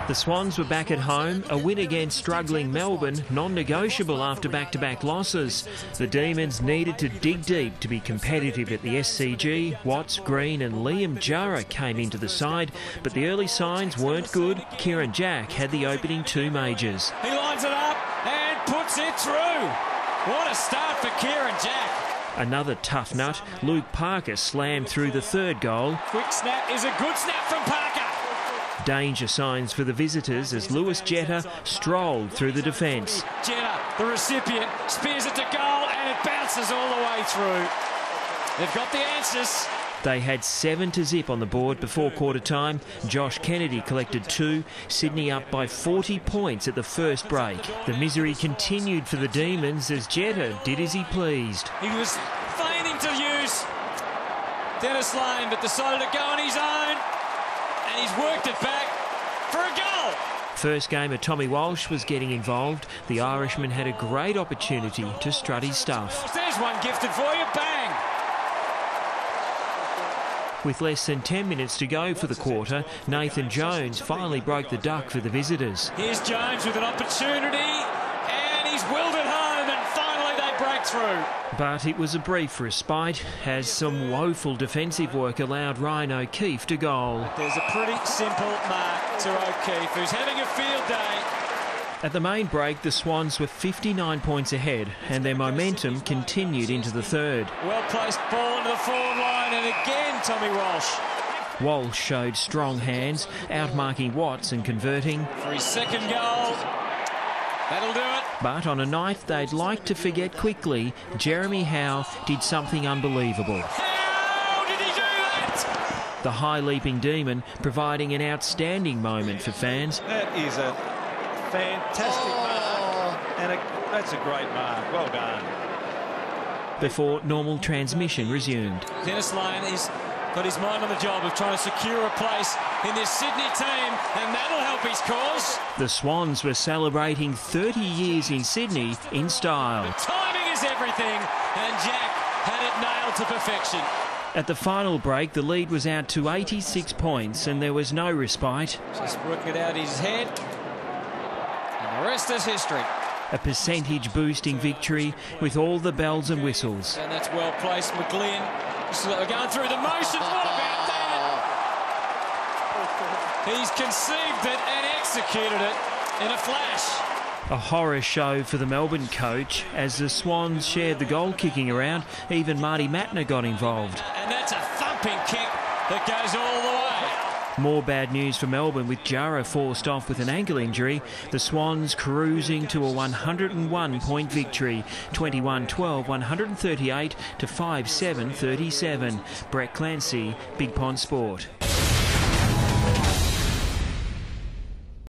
The Swans were back at home, a win against struggling Melbourne, non-negotiable after back-to-back losses. The Demons needed to dig deep to be competitive at the SCG. Watts, Green and Liam Jara came into the side, but the early signs weren't good. Kieran Jack had the opening two majors. He lines it up and puts it through. What a start for Kieran Jack. Another tough nut, Luke Parker slammed through the third goal. Quick snap is a good snap from Parker. Danger signs for the visitors as Lewis Jetta strolled through the defence. Jetta, the recipient, spears it to goal and it bounces all the way through. They've got the answers. They had 7-0 on the board before quarter time. Josh Kennedy collected 2, Sydney up by 40 points at the first break. The misery continued for the Demons as Jetta did as he pleased. He was feigning to use Dennis Lane but decided to go on his own and he's worked it back for a goal. First gamer Tommy Walsh was getting involved. The Irishman had a great opportunity to strut his stuff. There's one gifted for you, bang! With less than 10 minutes to go for the quarter, Nathan Jones finally broke the duck for the visitors. Here's Jones with an opportunity and he's willed it home and finally they break through. But it was a brief respite as some woeful defensive work allowed Ryan O'Keefe to goal. There's a pretty simple mark to O'Keefe, who's having a field day. At the main break, the Swans were 59 points ahead and their momentum continued into the third. Well-placed ball into the forward line and again Tommy Walsh. Walsh showed strong hands, outmarking Watts and converting. For his second goal, that'll do it. But on a night they'd like to forget quickly, Jeremy Howe did something unbelievable. How did he do that? The high-leaping Demon providing an outstanding moment for fans. That is a fantastic mark, and that's a great mark. Well done. Before normal transmission resumed. Dennis Lane has got his mind on the job of trying to secure a place in this Sydney team, and that'll help his cause. The Swans were celebrating 30 years in Sydney in style. Timing is everything, and Jack had it nailed to perfection. At the final break, the lead was out to 86 points, and there was no respite. Just work it out his head. The rest is history. A percentage-boosting victory with all the bells and whistles. And that's well placed, McGlynn. Going through the motions. What about that? He's conceived it and executed it in a flash. A horror show for the Melbourne coach as the Swans shared the goal-kicking around. Even Marty Mattner got involved. And that's a thumping kick that goes all the way. More bad news for Melbourne with Jara forced off with an ankle injury. The Swans cruising to a 101-point victory. 21-12, 138 to 5-7, 37. Brett Clancy, Big Pond Sport.